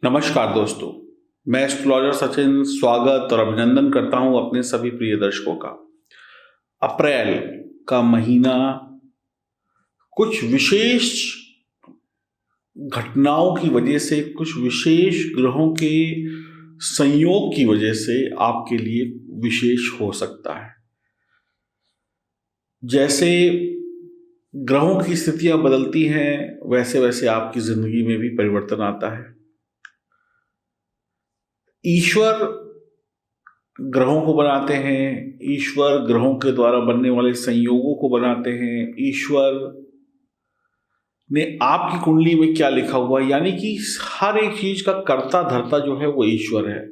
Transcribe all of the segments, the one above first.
नमस्कार दोस्तों, मैं एस्ट्रोलॉजर सचिन स्वागत और अभिनंदन करता हूं अपने सभी प्रिय दर्शकों का। अप्रैल का महीना कुछ विशेष घटनाओं की वजह से, कुछ विशेष ग्रहों के संयोग की वजह से आपके लिए विशेष हो सकता है। जैसे ग्रहों की स्थितियां बदलती हैं, वैसे वैसे आपकी जिंदगी में भी परिवर्तन आता है। ईश्वर ग्रहों को बनाते हैं, ईश्वर ग्रहों के द्वारा बनने वाले संयोगों को बनाते हैं। ईश्वर ने आपकी कुंडली में क्या लिखा हुआ है, यानी कि हर एक चीज का कर्ता धर्ता जो है वो ईश्वर है।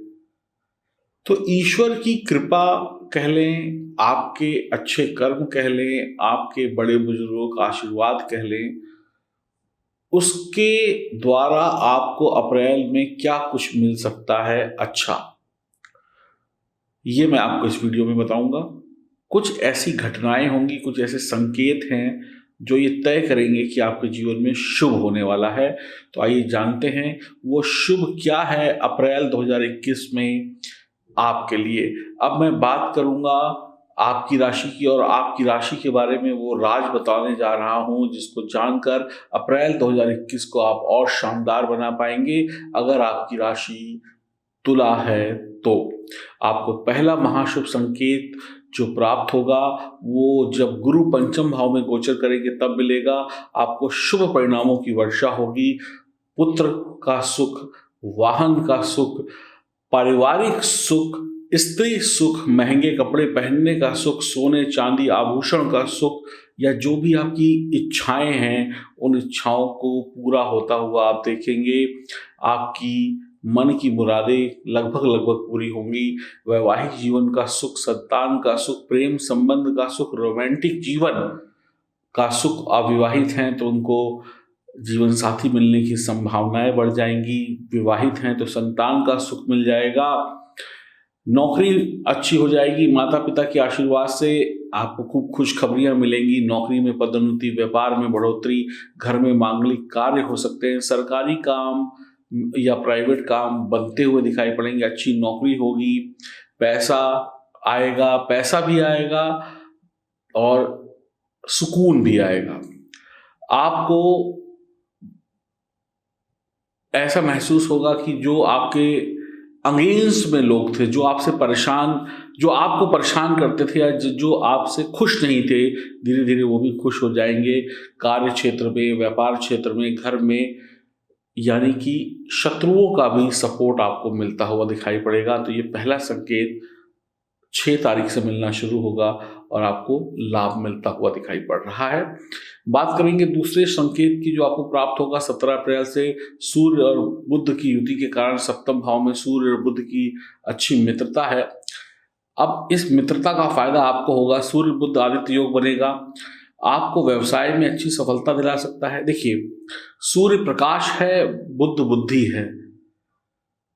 तो ईश्वर की कृपा कह लें, आपके अच्छे कर्म कह लें, आपके बड़े बुजुर्गों का आशीर्वाद कह लें, उसके द्वारा आपको अप्रैल में क्या कुछ मिल सकता है अच्छा, ये मैं आपको इस वीडियो में बताऊंगा। कुछ ऐसी घटनाएं होंगी, कुछ ऐसे संकेत हैं जो ये तय करेंगे कि आपके जीवन में शुभ होने वाला है। तो आइए जानते हैं वो शुभ क्या है अप्रैल 2021 में आपके लिए। अब मैं बात करूंगा आपकी राशि की, और आपकी राशि के बारे में वो राज बताने जा रहा हूं जिसको जानकर अप्रैल 2021 को आप और शानदार बना पाएंगे। अगर आपकी राशि तुला है तो आपको पहला महाशुभ संकेत जो प्राप्त होगा वो जब गुरु पंचम भाव में गोचर करेंगे तब मिलेगा। आपको शुभ परिणामों की वर्षा होगी। पुत्र का सुख, वाहन का सुख, पारिवारिक सुख, स्त्री सुख, महंगे कपड़े पहनने का सुख, सोने चांदी आभूषण का सुख, या जो भी आपकी इच्छाएं हैं उन इच्छाओं को पूरा होता हुआ आप देखेंगे। आपकी मन की मुरादें लगभग लगभग पूरी होंगी। वैवाहिक जीवन का सुख, संतान का सुख, प्रेम संबंध का सुख, रोमांटिक जीवन का सुख, अविवाहित हैं तो उनको जीवन साथी मिलने की संभावनाएं बढ़ जाएंगी। विवाहित हैं तो संतान का सुख मिल जाएगा। नौकरी अच्छी हो जाएगी, माता पिता के आशीर्वाद से आपको खूब खुशखबरियां मिलेंगी। नौकरी में पदोन्नति, व्यापार में बढ़ोतरी, घर में मांगलिक कार्य हो सकते हैं। सरकारी काम या प्राइवेट काम बनते हुए दिखाई पड़ेंगे। अच्छी नौकरी होगी, पैसा आएगा, पैसा भी आएगा और सुकून भी आएगा। आपको ऐसा महसूस होगा कि जो आपके अगेंस्ट में लोग थे, जो आपसे परेशान, जो आपको परेशान करते थे या जो आपसे खुश नहीं थे, धीरे धीरे वो भी खुश हो जाएंगे। कार्य क्षेत्र में, व्यापार क्षेत्र में, घर में, यानी कि शत्रुओं का भी सपोर्ट आपको मिलता हुआ दिखाई पड़ेगा। तो ये पहला संकेत 6 तारीख से मिलना शुरू होगा और आपको लाभ मिलता हुआ दिखाई पड़ रहा है। बात करेंगे दूसरे संकेत की जो आपको प्राप्त होगा 17 अप्रैल से। सूर्य और बुध की युति के कारण सप्तम भाव में सूर्य और बुध की अच्छी मित्रता है। अब इस मित्रता का फायदा आपको होगा। सूर्य बुध आदित्य योग बनेगा, आपको व्यवसाय में अच्छी सफलता दिला सकता है। देखिए, सूर्य प्रकाश है, बुध बुद्धि है,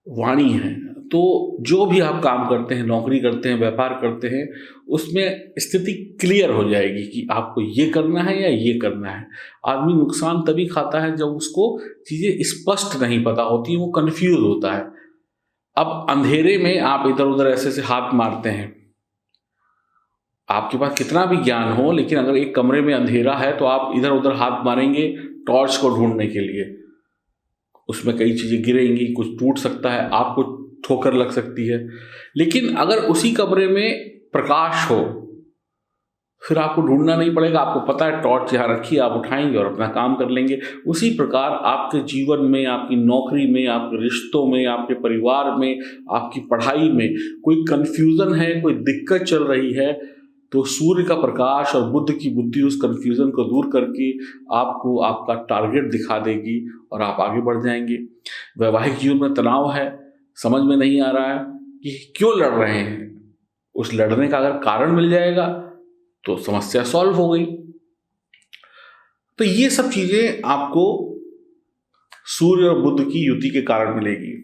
वाणी है। तो जो भी आप काम करते हैं, नौकरी करते हैं, व्यापार करते हैं, उसमें स्थिति क्लियर हो जाएगी कि आपको ये करना है या ये करना है। आदमी नुकसान तभी खाता है जब उसको चीजें स्पष्ट नहीं पता होती, वो कंफ्यूज होता है। अब अंधेरे में आप इधर उधर ऐसे ऐसे हाथ मारते हैं, आपके पास कितना भी ज्ञान हो, लेकिन अगर एक कमरे में अंधेरा है तो आप इधर उधर हाथ मारेंगे टॉर्च को ढूंढने के लिए। उसमें कई चीजें गिरेंगी, कुछ टूट सकता है, आपको ठोकर लग सकती है। लेकिन अगर उसी कमरे में प्रकाश हो, फिर आपको ढूंढना नहीं पड़ेगा, आपको पता है टॉर्च यहाँ रखी, आप उठाएंगे और अपना काम कर लेंगे। उसी प्रकार आपके जीवन में, आपकी नौकरी में, आपके रिश्तों में, आपके परिवार में, आपकी पढ़ाई में कोई कंफ्यूजन है, कोई दिक्कत चल रही है, तो सूर्य का प्रकाश और बुध की बुद्धि उस कंफ्यूजन को दूर करके आपको आपका टारगेट दिखा देगी और आप आगे बढ़ जाएंगे। वैवाहिक जीवन में तनाव है, समझ में नहीं आ रहा है कि क्यों लड़ रहे हैं, उस लड़ने का अगर कारण मिल जाएगा तो समस्या सॉल्व हो गई। तो ये सब चीजें आपको सूर्य और बुध की युति के कारण मिलेगी।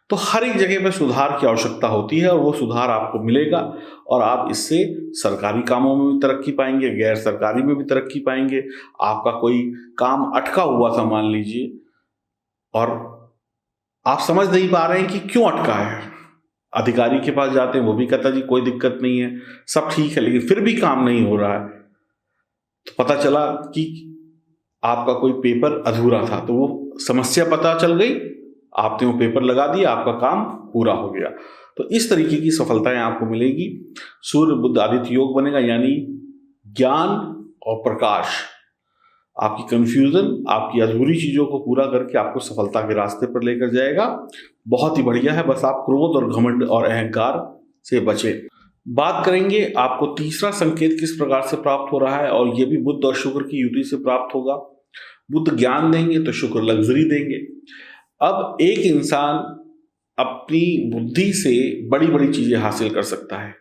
तो हर एक जगह पे सुधार की आवश्यकता होती है और वो सुधार आपको मिलेगा और आप इससे सरकारी कामों में भी तरक्की पाएंगे, गैर सरकारी में भी तरक्की पाएंगे। आपका कोई काम अटका हुआ था मान लीजिए, और आप समझ नहीं पा रहे हैं कि क्यों अटका है। अधिकारी के पास जाते हैं, वो भी कहता जी कोई दिक्कत नहीं है, सब ठीक है, लेकिन फिर भी काम नहीं हो रहा है। तो पता चला कि आपका कोई पेपर अधूरा था, तो वो समस्या पता चल गई, आपने वो पेपर लगा दिया, आपका काम पूरा हो गया। तो इस तरीके की सफलताएं आपको मिलेगी। सूर्य बुध आदित्य योग बनेगा, यानी ज्ञान और प्रकाश आपकी कंफ्यूजन, आपकी अधूरी चीजों को पूरा करके आपको सफलता के रास्ते पर लेकर जाएगा। बहुत ही बढ़िया है, बस आप क्रोध और घमंड और अहंकार से बचें। बात करेंगे आपको तीसरा संकेत किस प्रकार से प्राप्त हो रहा है, और ये भी बुध और शुक्र की युति से प्राप्त होगा। बुध ज्ञान देंगे तो शुक्र लग्जरी देंगे। अब एक इंसान अपनी बुद्धि से बड़ी बड़ी चीजें हासिल कर सकता है,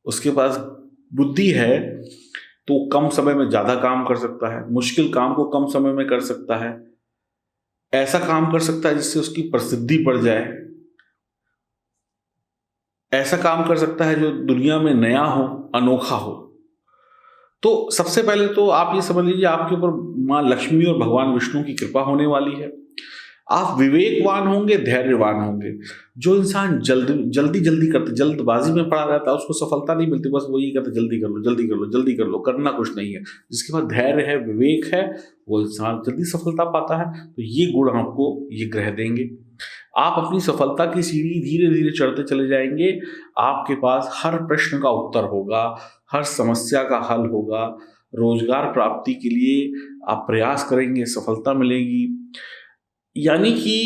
उसके पास बुद्धि है तो कम समय में ज्यादा काम कर सकता है, मुश्किल काम को कम समय में कर सकता है, ऐसा काम कर सकता है जिससे उसकी प्रसिद्धि बढ़ जाए, ऐसा काम कर सकता है जो दुनिया में नया हो, अनोखा हो। तो सबसे पहले तो आप ये समझ लीजिए आपके ऊपर माँ लक्ष्मी और भगवान विष्णु की कृपा होने वाली है। आप विवेकवान होंगे, धैर्यवान होंगे। जो इंसान जल्दी जल्दी करते, जल्दबाजी में पड़ा रहता है, उसको सफलता नहीं मिलती। बस वो ये कहते जल्दी कर लो, जल्दी कर लो, जल्दी कर लो, करना कुछ नहीं है। जिसके पास धैर्य है, विवेक है, वो इंसान जल्दी सफलता पाता है। तो ये गुण आपको ये ग्रह देंगे। आप अपनी सफलता की सीढ़ी धीरे धीरे चढ़ते चले जाएंगे। आपके पास हर प्रश्न का उत्तर होगा, हर समस्या का हल होगा। रोजगार प्राप्ति के लिए आप प्रयास करेंगे, सफलता मिलेगी। यानी कि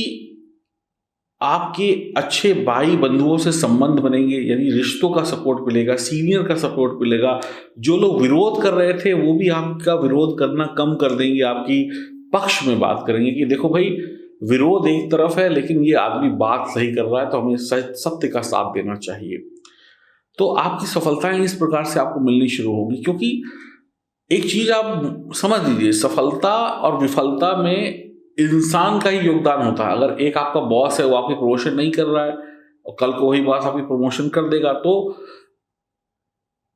आपके अच्छे भाई बंधुओं से संबंध बनेंगे, यानी रिश्तों का सपोर्ट मिलेगा, सीनियर का सपोर्ट मिलेगा। जो लोग विरोध कर रहे थे वो भी आपका विरोध करना कम कर देंगे, आपकी पक्ष में बात करेंगे कि देखो भाई, विरोध एक तरफ है लेकिन ये आदमी बात सही कर रहा है, तो हमें सत्य का साथ देना चाहिए। तो आपकी सफलताएं इस प्रकार से आपको मिलनी शुरू होगी। क्योंकि एक चीज आप समझ लीजिए, सफलता और विफलता में इंसान का ही योगदान होता है। अगर एक आपका बॉस है, वो आपकी प्रमोशन नहीं कर रहा है और कल को वही बॉस आपकी प्रमोशन कर देगा, तो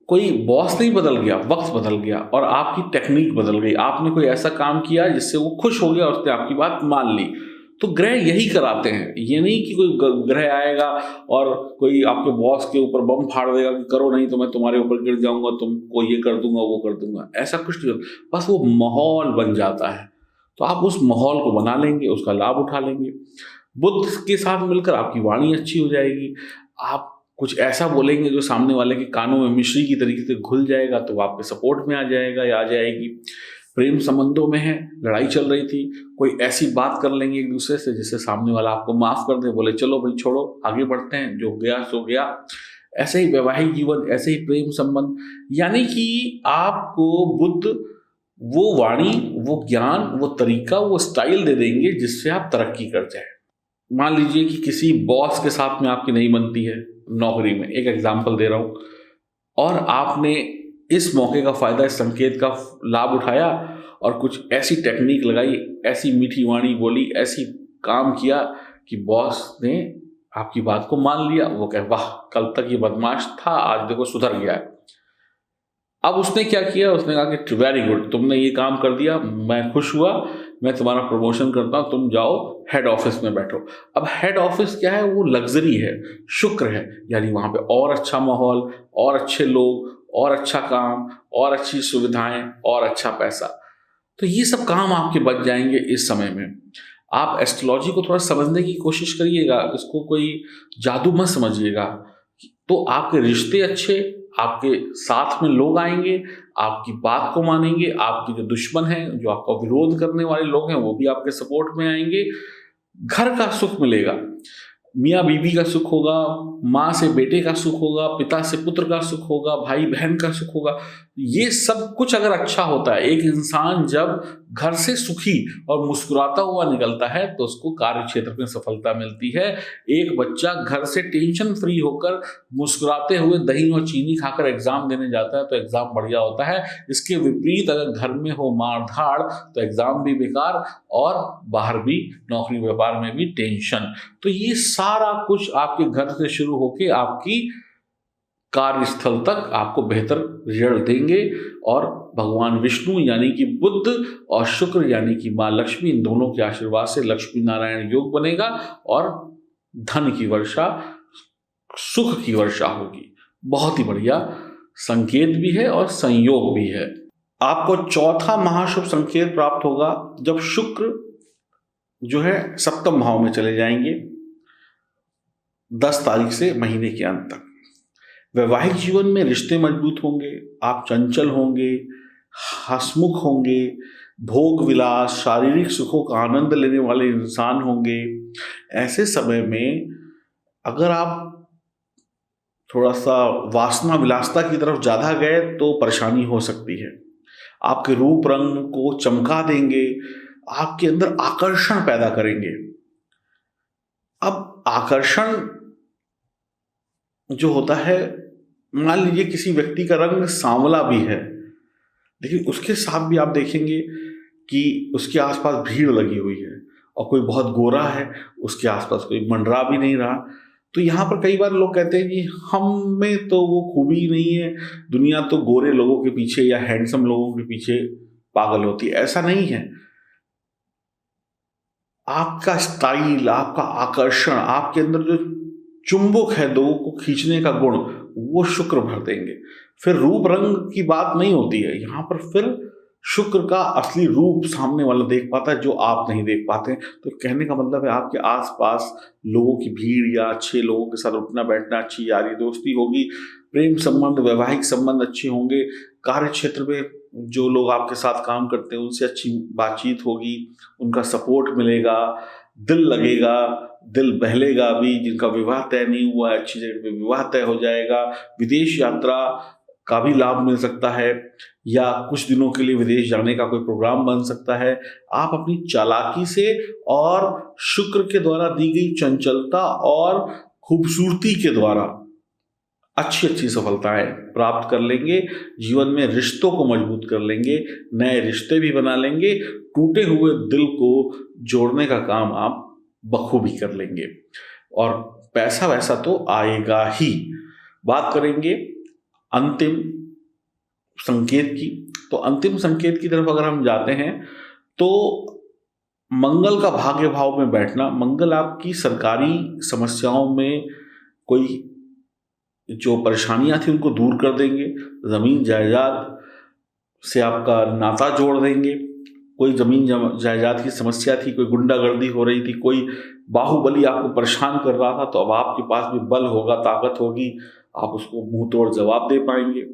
कोई बॉस नहीं बदल गया, वक्त बदल गया और आपकी टेक्निक बदल गई। आपने कोई ऐसा काम किया जिससे वो खुश हो गया, उसने आपकी बात मान ली। तो ग्रह यही कराते हैं। ये नहीं कि कोई ग्रह आएगा और कोई आपके बॉस के ऊपर बम फाड़ देगा कि करो नहीं तो मैं तुम्हारे ऊपर गिर जाऊंगा, तुमको ये कर दूंगा, वो कर दूंगा। ऐसा कुछ नहीं होता, बस वो माहौल बन जाता है। तो आप उस माहौल को बना लेंगे, उसका लाभ उठा लेंगे। बुद्ध के साथ मिलकर आपकी वाणी अच्छी हो जाएगी। आप कुछ ऐसा बोलेंगे जो सामने वाले के कानों में मिश्री की तरीके से घुल जाएगा, तो वो आपके सपोर्ट में आ जाएगा या आ जाएगी। प्रेम संबंधों में है, लड़ाई चल रही थी, कोई ऐसी बात कर लेंगे एक दूसरे से जिससे सामने वाला आपको माफ कर दे, बोले चलो भाई छोड़ो, आगे बढ़ते हैं, जो गया सो गया। ऐसे ही वैवाहिक जीवन, ऐसे ही प्रेम संबंध। यानी कि आपको बुद्ध वो वाणी, वो ज्ञान, वो तरीका, वो स्टाइल दे देंगे जिससे आप तरक्की कर जाए। मान लीजिए कि किसी बॉस के साथ में आपकी नहीं बनती है नौकरी में, एक एग्जाम्पल दे रहा हूं, और आपने इस मौके का फायदा, इस संकेत का लाभ उठाया और कुछ ऐसी टेक्निक लगाई, ऐसी मीठी वाणी बोली, ऐसी काम किया कि बॉस ने आपकी बात को मान लिया। वो कहे वाह, कल तक ये बदमाश था, आज देखो सुधर गया है। अब उसने क्या किया, उसने कहा कि वेरी गुड, तुमने ये काम कर दिया, मैं खुश हुआ, मैं तुम्हारा प्रमोशन करता हूं, तुम जाओ हेड ऑफिस में बैठो। अब हेड ऑफिस क्या है, वो लग्जरी है, शुक्र है, यानी वहां पे और अच्छा माहौल, और अच्छे लोग, और अच्छा काम, और अच्छी सुविधाएं, और अच्छा पैसा। तो ये सब काम आपके बच जाएंगे इस समय में। आप एस्ट्रोलॉजी को थोड़ा समझने की कोशिश करिएगा, इसको कोई जादू मत समझिएगा। तो आपके रिश्ते अच्छे, आपके साथ में लोग आएंगे, आपकी बात को मानेंगे, आपके जो दुश्मन हैं, जो आपका विरोध करने वाले लोग हैं, वो भी आपके सपोर्ट में आएंगे। घर का सुख मिलेगा, मियाँ बीवी का सुख होगा, माँ से बेटे का सुख होगा, पिता से पुत्र का सुख होगा, भाई बहन का सुख होगा। ये सब कुछ अगर अच्छा होता है, एक इंसान जब घर से सुखी और मुस्कुराता हुआ निकलता है तो उसको कार्य क्षेत्र में सफलता मिलती है। एक बच्चा घर से टेंशन फ्री होकर मुस्कुराते हुए दही और चीनी खाकर एग्जाम देने जाता है तो एग्जाम बढ़िया होता है। इसके विपरीत अगर घर में हो मार धाड़ तो एग्जाम भी बेकार और बाहर भी नौकरी व्यापार में भी टेंशन। तो ये सारा कुछ आपके घर से शुरू होके आपकी कार्यस्थल तक आपको बेहतर रिजल्ट देंगे। और भगवान विष्णु यानी कि बुध और शुक्र यानी कि माँ लक्ष्मी, इन दोनों के आशीर्वाद से लक्ष्मी नारायण योग बनेगा और धन की वर्षा, सुख की वर्षा होगी। बहुत ही बढ़िया संकेत भी है और संयोग भी है। आपको चौथा महाशुभ संकेत प्राप्त होगा जब शुक्र जो है सप्तम भाव में चले जाएंगे 10 तारीख से महीने के अंत तक। वैवाहिक जीवन में रिश्ते मजबूत होंगे, आप चंचल होंगे, हंसमुख होंगे, भोग विलास, शारीरिक सुखों का आनंद लेने वाले इंसान होंगे। ऐसे समय में अगर आप थोड़ा सा वासना विलासता की तरफ ज़्यादा गए तो परेशानी हो सकती है। आपके रूप रंग को चमका देंगे, आपके अंदर आकर्षण पैदा करेंगे। अब आकर्षण जो होता है, मान लीजिए किसी व्यक्ति का रंग सांवला भी है, लेकिन उसके साथ भी आप देखेंगे कि उसके आसपास भीड़ लगी हुई है, और कोई बहुत गोरा है, उसके आसपास कोई मंडरा भी नहीं रहा। तो यहाँ पर कई बार लोग कहते हैं कि हम में तो वो खूबी नहीं है, दुनिया तो गोरे लोगों के पीछे या हैंडसम लोगों के पीछे पागल होती है। ऐसा नहीं है। आपका स्टाइल, आपका आकर्षण, आपके अंदर जो चुंबक है लोगों को खींचने का गुण, वो शुक्र भर देंगे। फिर रूप रंग की बात नहीं होती है यहाँ पर, फिर शुक्र का असली रूप सामने वाला देख पाता है जो आप नहीं देख पाते। तो कहने का मतलब है आपके आसपास लोगों की भीड़ या अच्छे लोगों के साथ उठना बैठना, अच्छी यारी दोस्ती होगी, प्रेम संबंध, वैवाहिक संबंध अच्छे होंगे, कार्य क्षेत्र में जो लोग आपके साथ काम करते हैं उनसे अच्छी बातचीत होगी, उनका सपोर्ट मिलेगा, दिल लगेगा, दिल बहलेगा भी। जिनका विवाह तय नहीं हुआ है, अच्छी जगह पे विवाह तय हो जाएगा। विदेश यात्रा का भी लाभ मिल सकता है, या कुछ दिनों के लिए विदेश जाने का कोई प्रोग्राम बन सकता है। आप अपनी चालाकी से और शुक्र के द्वारा दी गई चंचलता और खूबसूरती के द्वारा अच्छी अच्छी सफलताएं प्राप्त कर लेंगे। जीवन में रिश्तों को मजबूत कर लेंगे, नए रिश्ते भी बना लेंगे, टूटे हुए दिल को जोड़ने का काम आप बखूबी कर लेंगे। और पैसा वैसा तो आएगा ही। बात करेंगे अंतिम संकेत की। तो अंतिम संकेत की तरफ अगर हम जाते हैं तो मंगल का भाग्य भाव में बैठना, मंगल आपकी सरकारी समस्याओं में कोई जो परेशानियां थी उनको दूर कर देंगे, जमीन जायदाद से आपका नाता जोड़ देंगे। कोई जमीन जायदाद की समस्या थी, कोई गुंडागर्दी हो रही थी, कोई बाहुबली आपको परेशान कर रहा था, तो अब आपके पास भी बल होगा, ताकत होगी, आप उसको मुंह तोड़ जवाब दे पाएंगे।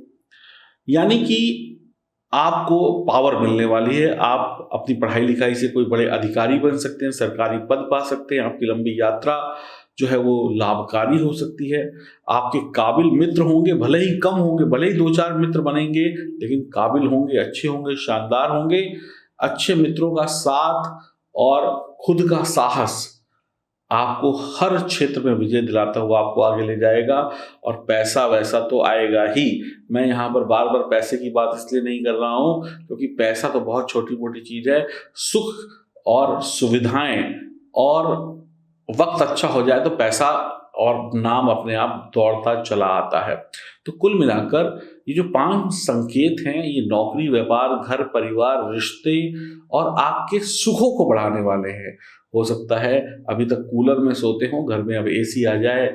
यानी कि आपको पावर मिलने वाली है। आप अपनी पढ़ाई लिखाई से कोई बड़े अधिकारी बन सकते हैं, सरकारी पद पा सकते हैं। आपकी लंबी यात्रा जो है वो लाभकारी हो सकती है। आपके काबिल मित्र होंगे, भले ही कम होंगे, भले ही 2-4 मित्र बनेंगे, लेकिन काबिल होंगे, अच्छे होंगे, शानदार होंगे। अच्छे मित्रों का साथ और खुद का साहस आपको हर क्षेत्र में विजय दिलाता हुआ आपको आगे ले जाएगा। और पैसा वैसा तो आएगा ही। मैं यहाँ पर बार बार पैसे की बात इसलिए नहीं कर रहा हूँ क्योंकि पैसा तो बहुत छोटी मोटी चीज़ है। सुख और सुविधाएं और वक्त अच्छा हो जाए तो पैसा और नाम अपने आप दौड़ता चला आता है। तो कुल मिलाकर ये जो 5 संकेत हैं, ये नौकरी, व्यापार, घर परिवार, रिश्ते और आपके सुखों को बढ़ाने वाले हैं। हो सकता है अभी तक कूलर में सोते हो, घर में अब एसी आ जाए।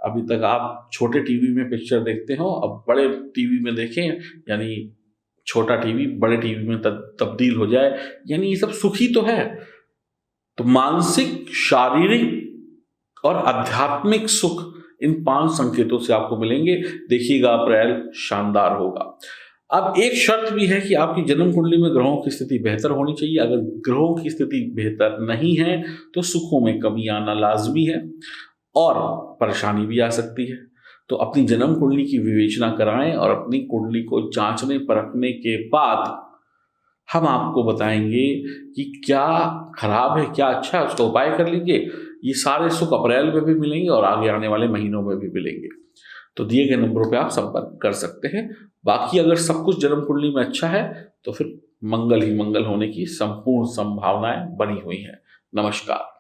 अभी तक आप छोटे टीवी में पिक्चर देखते हो, अब बड़े टीवी में देखें, यानी छोटा टीवी बड़े टीवी में तब्दील हो जाए। यानी ये सब सुखी तो है। तो मानसिक, शारीरिक और आध्यात्मिक सुख इन 5 संकेतों से आपको मिलेंगे। देखिएगा अप्रैल शानदार होगा। अब एक शर्त भी है कि आपकी जन्म कुंडली में ग्रहों की स्थिति बेहतर होनी चाहिए। अगर ग्रहों की स्थिति बेहतर नहीं है तो सुखों में कमी आना लाजमी है और परेशानी भी आ सकती है। तो अपनी जन्म कुंडली की विवेचना कराएं और अपनी कुंडली को जांचने परखने के बाद हम आपको बताएंगे कि क्या खराब है, क्या अच्छा है, उसका उपाय कर लीजिए। ये सारे सुख अप्रैल में भी मिलेंगे और आगे आने वाले महीनों में भी मिलेंगे। तो दिए गए नंबरों पे आप संपर्क कर सकते हैं। बाकी अगर सब कुछ जन्म कुंडली में अच्छा है तो फिर मंगल ही मंगल होने की संपूर्ण संभावनाएं बनी हुई हैं। नमस्कार।